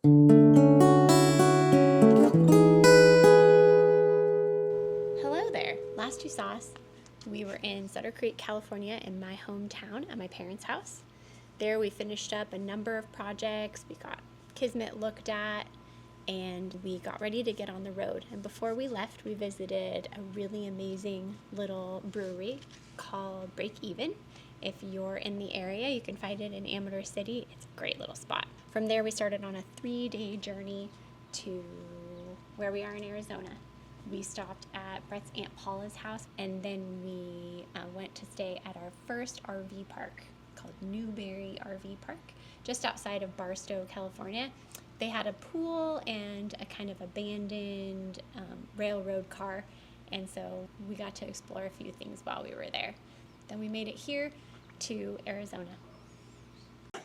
Hello there. Last you saw us, we were in Sutter Creek, California, in my hometown at my parents' house. There we finished up a number of projects. We got Kismet looked at, and we got ready to get on the road. And before we left, we visited a really amazing little brewery called Break Even. If you're in the area, you can find it in Amador City. It's a great little spot. From there, we started on a 3-day journey to where we are in Arizona. We stopped at Brett's Aunt Paula's house, and then we went to stay at our first RV park called Newberry RV Park, just outside of Barstow, California. They had a pool and a kind of abandoned railroad car, and so we got to explore a few things while we were there. Then we made it here to Arizona.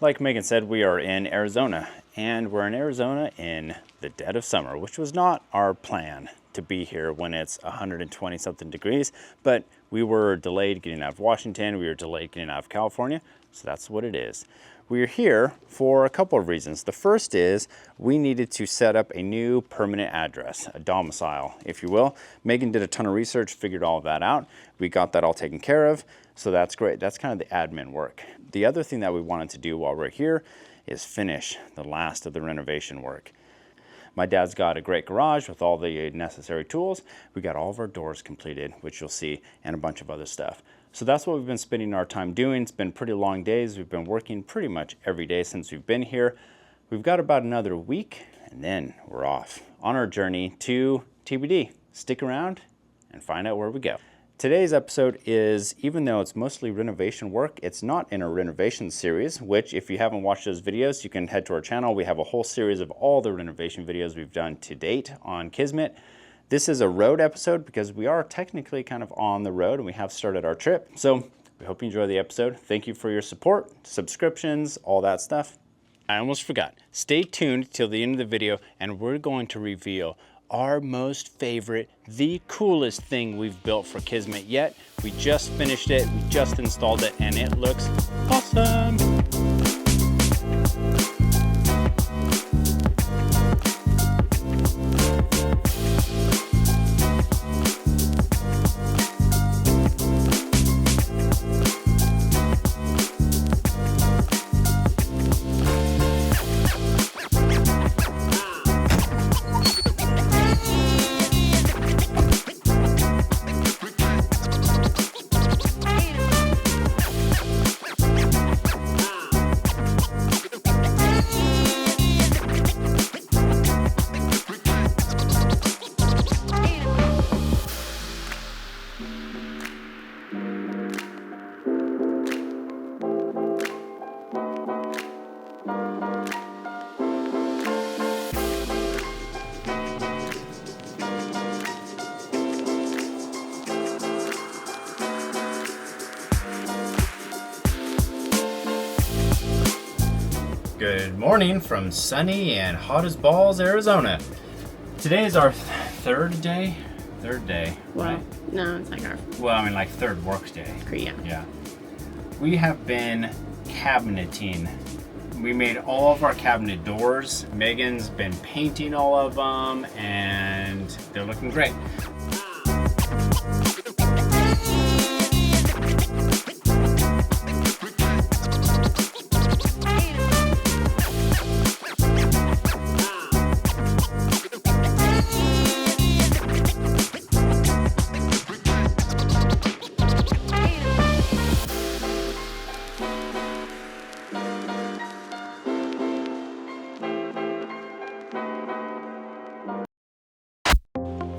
Like Megan said, we are in Arizona, and we're in Arizona in the dead of summer, which was not our plan to be here when it's 120 something degrees, but we were delayed getting out of Washington, we were delayed getting out of California, so that's what it is. We're here for a couple of reasons. The first is we needed to set up a new permanent address, a domicile, if you will. Megan did a ton of research, figured all of that out. We got that all taken care of, so that's great. That's kind of the admin work. The other thing that we wanted to do while we're here is finish the last of the renovation work. My dad's got a great garage with all the necessary tools. We got all of our doors completed, which you'll see, and a bunch of other stuff. So that's what we've been spending our time doing. It's been pretty long days. We've been working pretty much every day since we've been here. We've got about another week, and then we're off on our journey to TBD. Stick around and find out where we go. Today's episode is, even though it's mostly renovation work, it's not in a renovation series, which if you haven't watched those videos, you can head to our channel. We have a whole series of all the renovation videos we've done to date on Kismet. This is a road episode because we are technically kind of on the road and we have started our trip. So we hope you enjoy the episode. Thank you for your support, subscriptions, all that stuff. I almost forgot. Stay tuned till the end of the video and we're going to reveal our most favorite, the coolest thing we've built for Kismet yet. We just finished it, we just installed it, and it looks awesome. Good morning from sunny and hot as balls, Arizona. Today is our third day, right? No, it's like our Well, I mean like third work day. yeah. We have been cabineting. We made all of our cabinet doors. Megan's been painting all of them and they're looking great.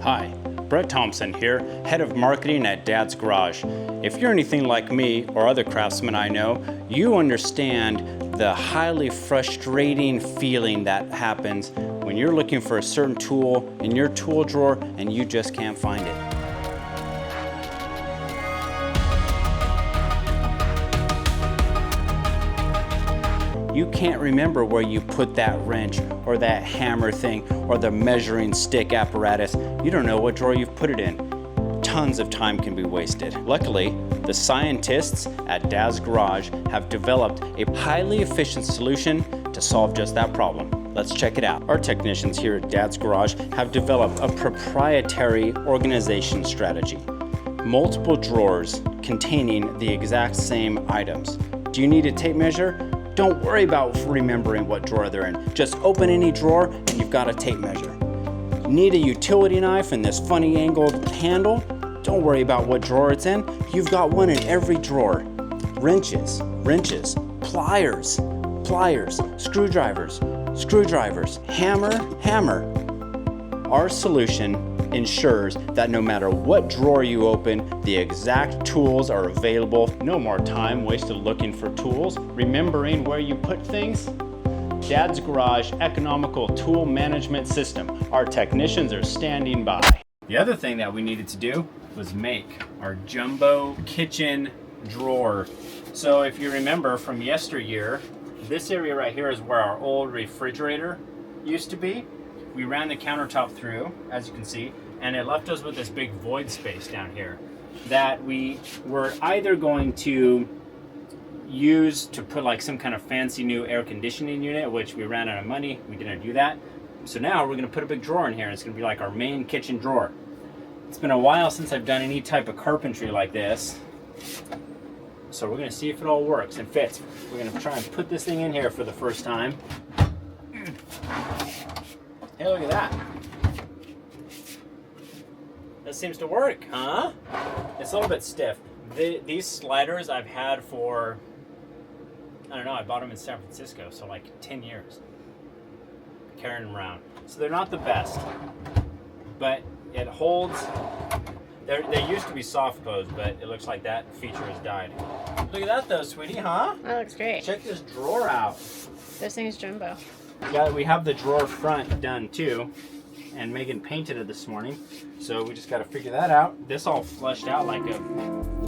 Hi, Brett Thompson here, head of marketing at Dad's Garage. If you're anything like me or other craftsmen I know, you understand the highly frustrating feeling that happens when you're looking for a certain tool in your tool drawer and you just can't find it. You can't remember where you put that wrench or that hammer thing or the measuring stick apparatus. You don't know what drawer you've put it in. Tons of time can be wasted. Luckily, the scientists at Dad's Garage have developed a highly efficient solution to solve just that problem. Let's check it out. Our technicians here at Dad's Garage have developed a proprietary organization strategy. Multiple drawers containing the exact same items. Do you need a tape measure? Don't worry about remembering what drawer they're in. Just open any drawer and you've got a tape measure. Need a utility knife and this funny angled handle? Don't worry about what drawer it's in. You've got one in every drawer. Wrenches, pliers, screwdrivers, hammer. Our solution ensures that no matter what drawer you open, the exact tools are available. No more time wasted looking for tools, remembering where you put things. Dad's Garage economical tool management system. Our technicians are standing by. The other thing that we needed to do was make our jumbo kitchen drawer. So if you remember from yesteryear, this area right here is where our old refrigerator used to be. We ran the countertop through, as you can see, and it left us with this big void space down here that we were either going to use to put like some kind of fancy new air conditioning unit, which we ran out of money. We didn't do that. So now we're gonna put a big drawer in here, and it's gonna be like our main kitchen drawer. It's been a while since I've done any type of carpentry like this. So we're gonna see if it all works and fits. We're gonna try and put this thing in here for the first time. Hey, look at that. That seems to work, huh? It's a little bit stiff. These sliders I've had for, I don't know, I bought them in San Francisco, so like 10 years. Carrying them around. So they're not the best, but it holds. They used to be soft close, but it looks like that feature has died. Look at that though, sweetie, huh? That looks great. Check this drawer out. This thing is jumbo. Yeah, we have the drawer front done too, and Megan painted it this morning, so we just got to figure that out. This all flushed out like a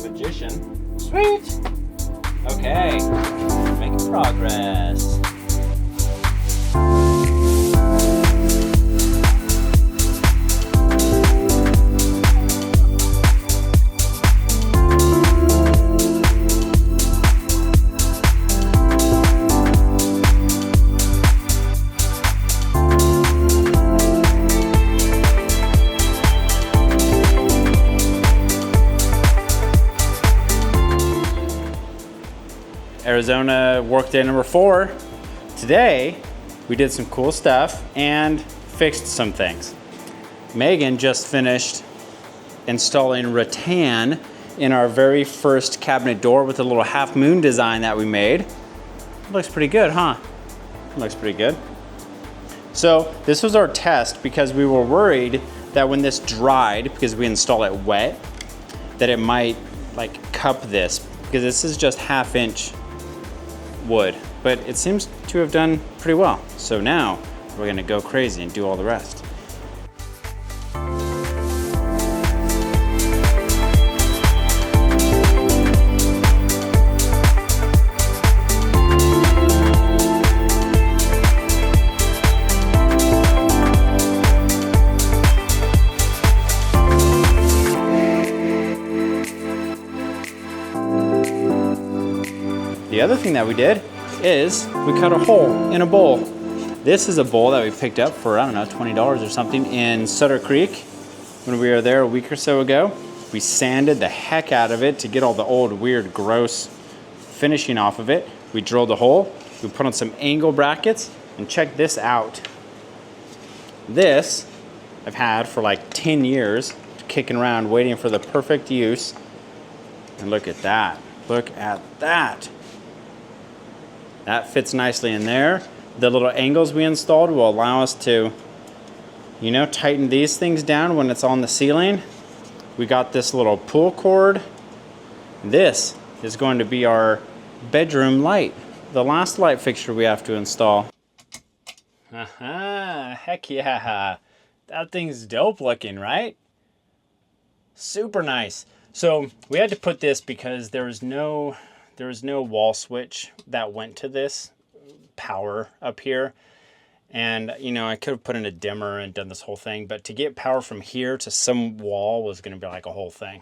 magician. Sweet. Okay, making progress. Arizona workday number 4. Today, we did some cool stuff and fixed some things. Megan just finished installing rattan in our very first cabinet door with a little half moon design that we made. Looks pretty good, huh? Looks pretty good. So this was our test because we were worried that when this dried, because we install it wet, that it might like cup this, because this is just 1/2 inch wood, but it seems to have done pretty well. So now we're gonna go crazy and do all the rest. The other thing that we did is we cut a hole in a bowl. This is a bowl that we picked up for, I don't know, $20 or something in Sutter Creek when we were there a week or so ago. We sanded the heck out of it to get all the old, weird, gross finishing off of it. We drilled a hole, we put on some angle brackets, and check this out. This I've had for like 10 years, kicking around waiting for the perfect use. And look at that, look at that. That fits nicely in there. The little angles we installed will allow us to, you know, tighten these things down when it's on the ceiling. We got this little pull cord. This is going to be our bedroom light, the last light fixture we have to install. Aha, heck yeah. That thing's dope looking, right? Super nice. So we had to put this because there was no wall switch that went to this power up here. And, you know, I could have put in a dimmer and done this whole thing, but to get power from here to some wall was going to be like a whole thing.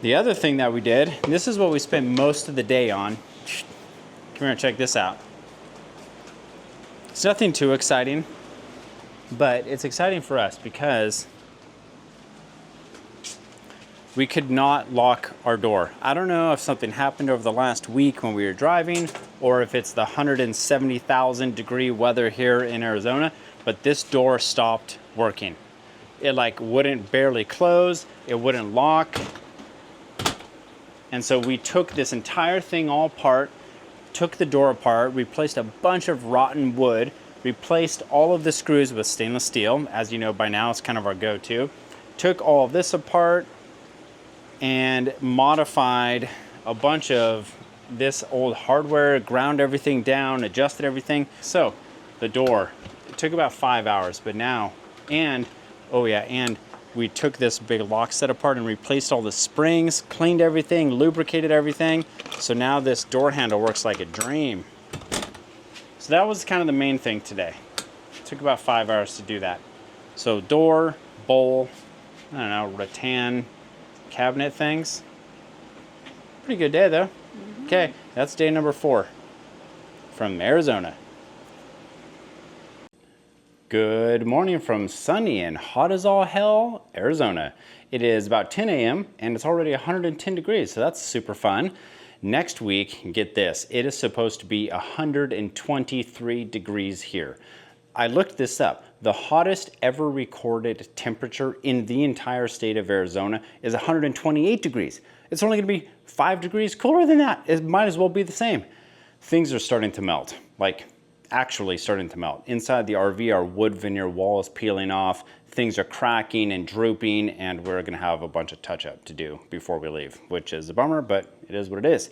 The other thing that we did, and this is what we spent most of the day on. Come here and check this out. It's nothing too exciting, but it's exciting for us because we could not lock our door. I don't know if something happened over the last week when we were driving, or if it's the 170,000 degree weather here in Arizona, but this door stopped working. It like wouldn't barely close, it wouldn't lock. And so we took this entire thing all apart, took the door apart, replaced a bunch of rotten wood, replaced all of the screws with stainless steel. As you know by now, it's kind of our go-to. Took all of this apart and modified a bunch of this old hardware, ground everything down, adjusted everything. So the door, it took about 5 hours, but now, and we took this big lock set apart and replaced all the springs, cleaned everything, lubricated everything. So now this door handle works like a dream. So that was kind of the main thing today. It took about 5 hours to do that. So door, bowl, I don't know, rattan, cabinet things. Pretty good day though. Okay, that's day number 4 from Arizona. Good morning from sunny and hot as all hell, Arizona. It is about 10 a.m. and it's already 110 degrees, so that's super fun. Next week, get this, it is supposed to be 123 degrees here. I looked this up. The hottest ever recorded temperature in the entire state of Arizona is 128 degrees. It's only gonna be 5 degrees cooler than that. It might as well be the same. Things are starting to melt, like actually starting to melt. Inside the RV, our wood veneer wall is peeling off. Things are cracking and drooping, and we're gonna have a bunch of touch-up to do before we leave, which is a bummer, but it is what it is.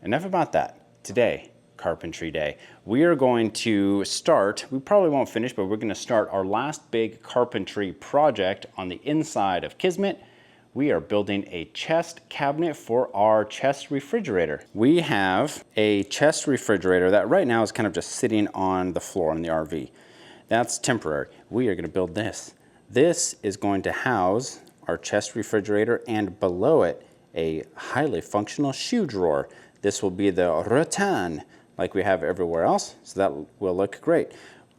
Enough about that. Today, carpentry day. We are going to start, we probably won't finish, but we're gonna start our last big carpentry project on the inside of Kismet. We are building a chest cabinet for our chest refrigerator. We have a chest refrigerator that right now is kind of just sitting on the floor in the RV. That's temporary. We are gonna build this. This is going to house our chest refrigerator, and below it, a highly functional shoe drawer. This will be the rattan, like we have everywhere else, so that will look great.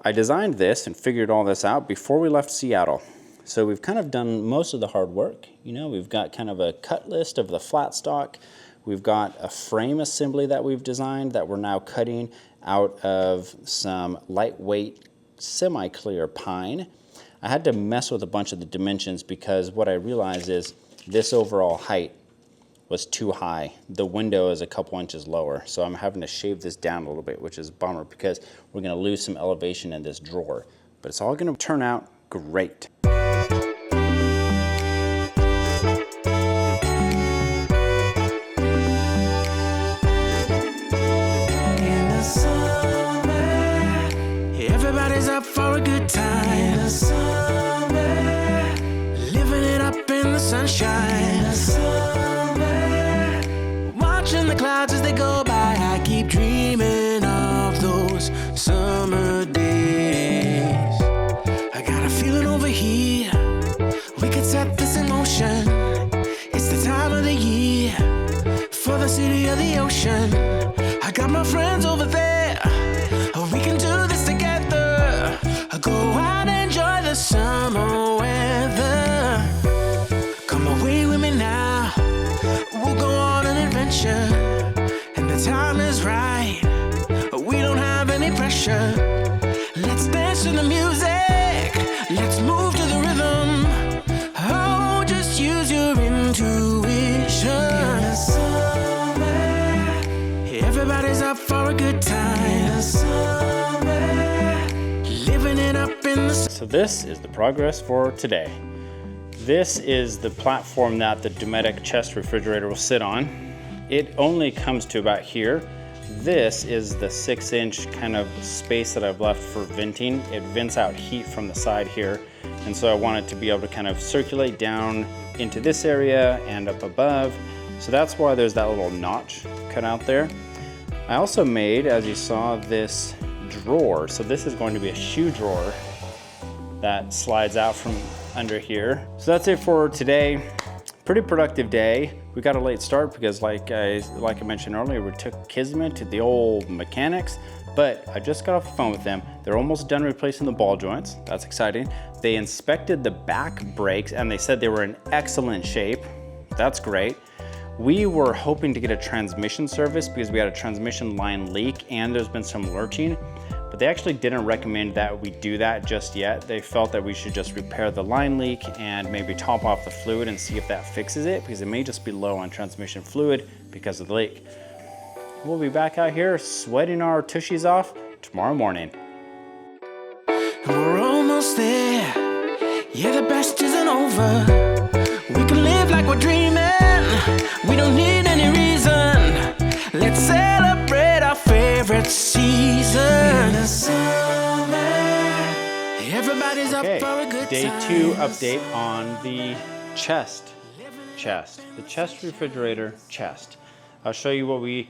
I designed this and figured all this out before we left Seattle. So we've kind of done most of the hard work. You know, we've got kind of a cut list of the flat stock. We've got a frame assembly that we've designed that we're now cutting out of some lightweight semi-clear pine. I had to mess with a bunch of the dimensions because what I realized is this overall height was too high. The window is a couple inches lower, so I'm having to shave this down a little bit, which is a bummer because we're gonna lose some elevation in this drawer. But it's all gonna turn out great. Everybody's up for a good time. In the summer, living it up in the sunshine. In the summer, watching the clouds as they go by. I keep dreaming of those summer days. I got a feeling over here, we could set this in motion. It's the time of the year for the city of the ocean. I got my friends over there, we can do this together. Go out and enjoy the summer weather. Come away with me now, we'll go on an adventure. And the time is right, we don't have any pressure. Let's dance to the music, let's move to the rhythm. Oh, just use your intuition. In the summer, everybody's up for a good time. In the summer, living it up in the So this is the progress for today. This is the platform that the Dometic chest refrigerator will sit on. It only comes to about here. This is the 6-inch kind of space that I've left for venting. It vents out heat from the side here. And so I want it to be able to kind of circulate down into this area and up above. So that's why there's that little notch cut out there. I also made, as you saw, this drawer. So this is going to be a shoe drawer that slides out from under here. So that's it for today. Pretty productive day. We got a late start because like I mentioned earlier, we took Kismet to the old mechanics, But I just got off the phone with them. They're almost done replacing the ball joints. That's exciting. They inspected the back brakes and they said they were in excellent shape. That's great. We were hoping to get a transmission service because we had a transmission line leak and there's been some lurching, but they actually didn't recommend that we do that just yet. They felt that we should just repair the line leak and maybe top off the fluid and see if that fixes it, because it may just be low on transmission fluid because of the leak. We'll be back out here sweating our tushies off tomorrow morning. We're almost there. Yeah, the best isn't over. We can live like we're dreaming. We don't need any reason. Let's celebrate our favorite season. In the summer, everybody's up for a good Day time. 2 update on the chest, the chest refrigerator chest. I'll show you what we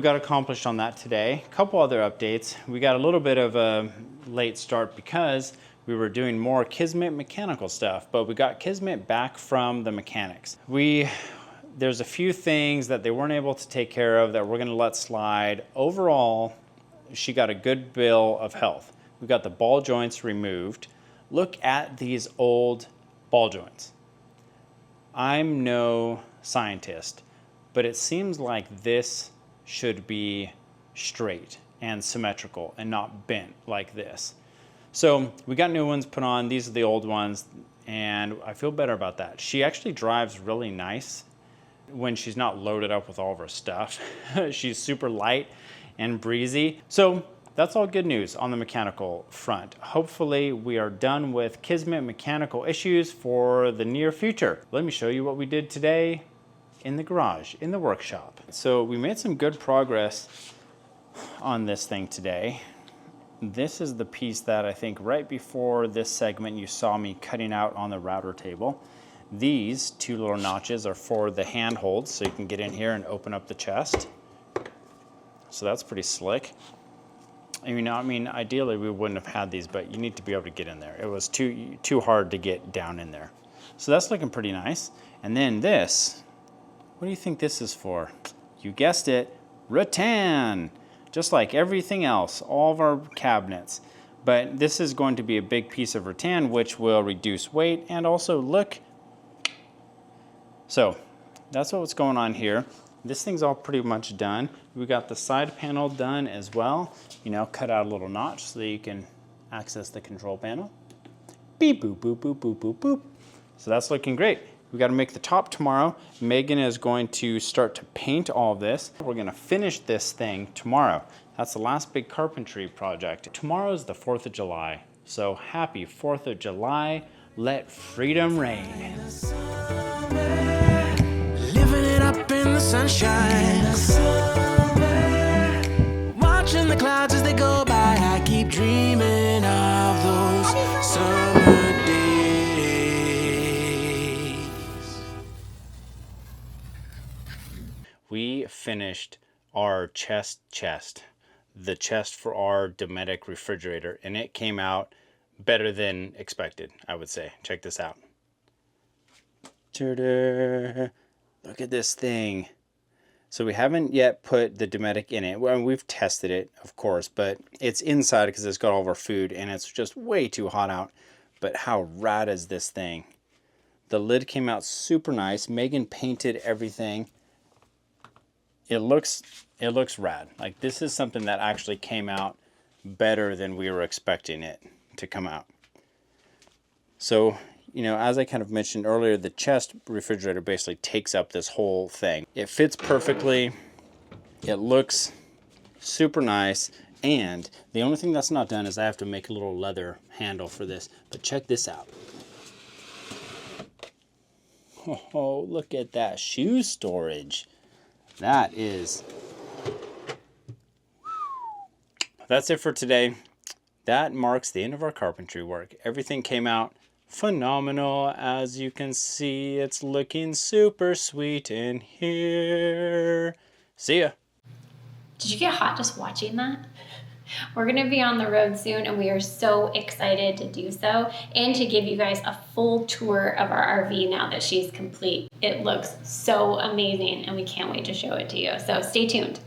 got accomplished on that today. A couple other updates. We got a little bit of a late start because we were doing more Kismet mechanical stuff, but we got Kismet back from the mechanics. There's a few things that they weren't able to take care of that we're gonna let slide. Overall, she got a good bill of health. We got the ball joints removed. Look at these old ball joints. I'm no scientist, but it seems like this should be straight and symmetrical and not bent like this. So we got new ones put on. These are the old ones, and I feel better about that. She actually drives really nice when she's not loaded up with all of her stuff. She's super light and breezy. So that's all good news on the mechanical front. Hopefully we are done with Kismet mechanical issues for the near future. Let me show you what we did today in the garage, in the workshop. So we made some good progress on this thing today. This is the piece that I think right before this segment you saw me cutting out on the router table. These two little notches are for the handholds, so you can get in here and open up the chest. So that's pretty slick. I mean, ideally we wouldn't have had these, but you need to be able to get in there. It was too hard to get down in there. So that's looking pretty nice. And then this, what do you think this is for? You guessed it, rattan. Just like everything else, all of our cabinets. But this is going to be a big piece of rattan, which will reduce weight and also look. So that's what's going on here. This thing's all pretty much done. We got the side panel done as well. You know, cut out a little notch so that you can access the control panel. Beep, boop, boop, boop, boop, boop, boop. So that's looking great. We got to make the top tomorrow. Megan is going to start to paint all of this. We're going to finish this thing tomorrow. That's the last big carpentry project. Tomorrow is the 4th of July. So happy 4th of July. Let freedom reign. Living it up in the sunshine. Watching the clouds as they go by. I keep dreaming of those summer days. We finished our chest, the chest for our Dometic refrigerator, and it came out better than expected, I would say. Check this out. Ta-da! Look at this thing. So we haven't yet put the Dometic in it. Well, we've tested it, of course, but it's inside because it's got all of our food, and it's just way too hot out. But how rad is this thing? The lid came out super nice. Megan painted everything. It looks rad. Like, this is something that actually came out better than we were expecting it to come out. So, you know, as I kind of mentioned earlier, the chest refrigerator basically takes up this whole thing. It fits perfectly. It looks super nice. And the only thing that's not done is I have to make a little leather handle for this. But check this out. Oh, look at that shoe storage. That's it for today. That marks the end of our carpentry work. Everything came out phenomenal. As you can see, it's looking super sweet in here. See ya. Did you get hot just watching that? We're going to be on the road soon, and we are so excited to do so and to give you guys a full tour of our RV now that she's complete. It looks so amazing, and we can't wait to show it to you. So stay tuned.